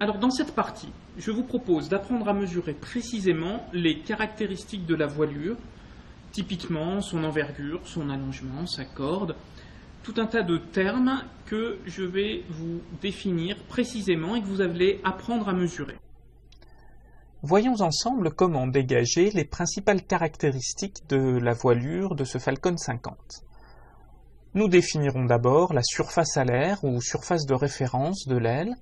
Alors dans cette partie, je vous propose d'apprendre à mesurer précisément les caractéristiques de la voilure, typiquement son envergure, son allongement, sa corde, tout un tas de termes que je vais vous définir précisément et que vous allez apprendre à mesurer. Voyons ensemble comment dégager les principales caractéristiques de la voilure de ce Falcon 50. Nous définirons d'abord la surface alaire ou surface de référence de l'aile.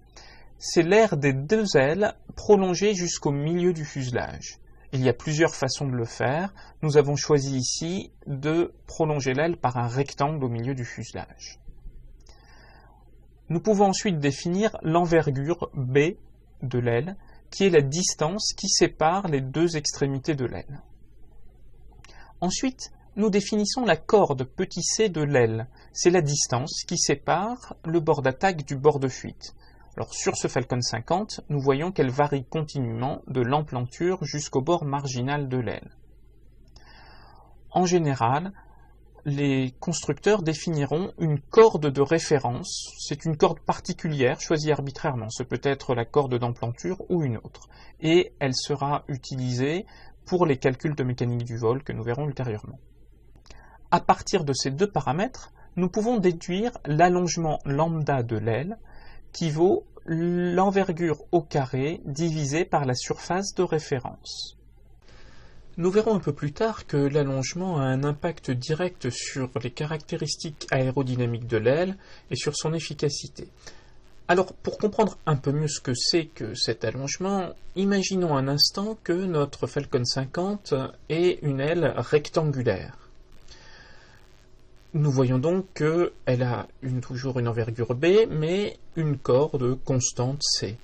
C'est l'aire des deux ailes prolongée jusqu'au milieu du fuselage. Il y a plusieurs façons de le faire. Nous avons choisi ici de prolonger l'aile par un rectangle au milieu du fuselage. Nous pouvons ensuite définir l'envergure B de l'aile, qui est la distance qui sépare les deux extrémités de l'aile. Ensuite, nous définissons la corde petit c de l'aile. C'est la distance qui sépare le bord d'attaque du bord de fuite. Alors, sur ce Falcon 50, nous voyons qu'elle varie continuellement de l'emplanture jusqu'au bord marginal de l'aile. En général, les constructeurs définiront une corde de référence. C'est une corde particulière choisie arbitrairement. Ce peut être la corde d'emplanture ou une autre. Et elle sera utilisée pour les calculs de mécanique du vol que nous verrons ultérieurement. À partir de ces deux paramètres, nous pouvons déduire l'allongement lambda de l'aile qui vaut l'envergure au carré divisé par la surface de référence. Nous verrons un peu plus tard que l'allongement a un impact direct sur les caractéristiques aérodynamiques de l'aile et sur son efficacité. Alors, pour comprendre un peu mieux ce que c'est que cet allongement, imaginons un instant que notre Falcon 50 ait une aile rectangulaire. Nous voyons donc qu'elle a toujours une envergure B, mais une corde constante C.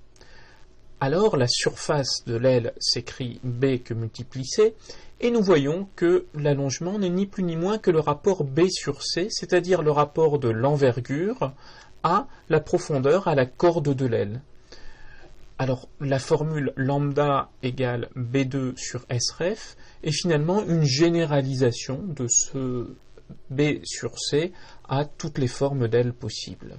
Alors la surface de l'aile s'écrit B que multiplie C, et nous voyons que l'allongement n'est ni plus ni moins que le rapport B sur C, c'est-à-dire le rapport de l'envergure à la profondeur à la corde de l'aile. Alors la formule lambda égale B2 sur SREF est finalement une généralisation de ce B sur C à toutes les formes d'aile possibles.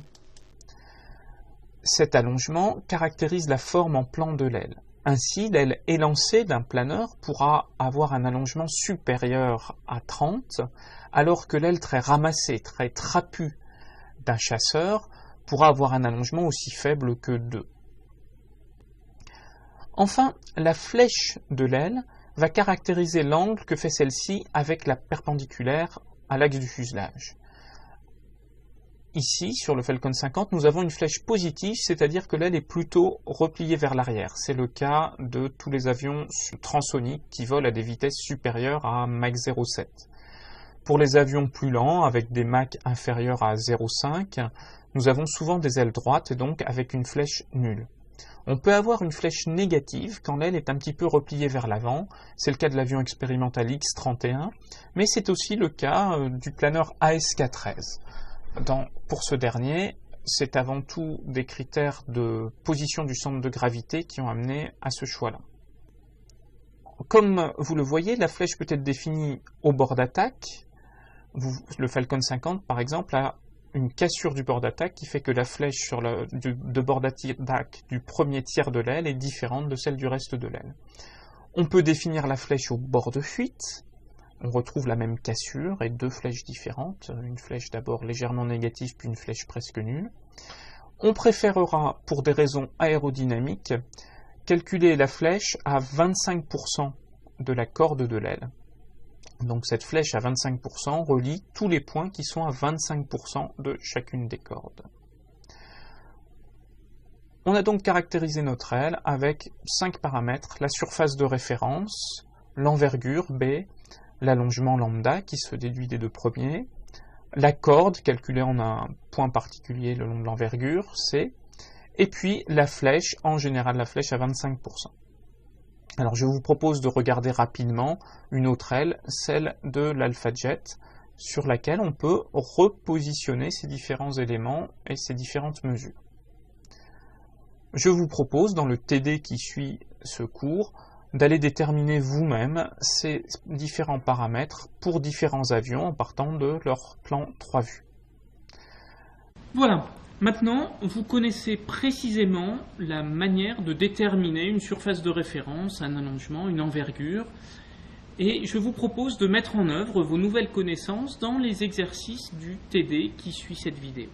Cet allongement caractérise la forme en plan de l'aile. Ainsi, l'aile élancée d'un planeur pourra avoir un allongement supérieur à 30, alors que l'aile très ramassée, très trapue d'un chasseur pourra avoir un allongement aussi faible que 2. Enfin, la flèche de l'aile va caractériser l'angle que fait celle-ci avec la perpendiculaire à l'axe du fuselage. Ici, sur le Falcon 50, nous avons une flèche positive, c'est-à-dire que l'aile est plutôt repliée vers l'arrière. C'est le cas de tous les avions transoniques qui volent à des vitesses supérieures à Mach 0,7. Pour les avions plus lents, avec des Mach inférieurs à 0,5, nous avons souvent des ailes droites, et donc avec une flèche nulle. On peut avoir une flèche négative quand l'aile est un petit peu repliée vers l'avant. C'est le cas de l'avion expérimental X-31, mais c'est aussi le cas du planeur ASK-13. Pour ce dernier, c'est avant tout des critères de position du centre de gravité qui ont amené à ce choix-là. Comme vous le voyez, la flèche peut être définie au bord d'attaque. Le Falcon 50, par exemple, a une cassure du bord d'attaque qui fait que la flèche de bord d'attaque du premier tiers de l'aile est différente de celle du reste de l'aile. On peut définir la flèche au bord de fuite. On retrouve la même cassure et deux flèches différentes, une flèche d'abord légèrement négative puis une flèche presque nulle. On préférera, pour des raisons aérodynamiques, calculer la flèche à 25% de la corde de l'aile. Donc cette flèche à 25% relie tous les points qui sont à 25% de chacune des cordes. On a donc caractérisé notre aile avec 5 paramètres, la surface de référence, l'envergure B, l'allongement lambda qui se déduit des deux premiers, la corde calculée en un point particulier le long de l'envergure C, et puis la flèche, en général la flèche à 25%. Alors je vous propose de regarder rapidement une autre aile, celle de l'Alpha Jet, sur laquelle on peut repositionner ces différents éléments et ces différentes mesures. Je vous propose, dans le TD qui suit ce cours, d'aller déterminer vous-même ces différents paramètres pour différents avions en partant de leur plan 3 vues. Voilà, Maintenant, vous connaissez précisément la manière de déterminer une surface de référence, un allongement, une envergure, et je vous propose de mettre en œuvre vos nouvelles connaissances dans les exercices du TD qui suit cette vidéo.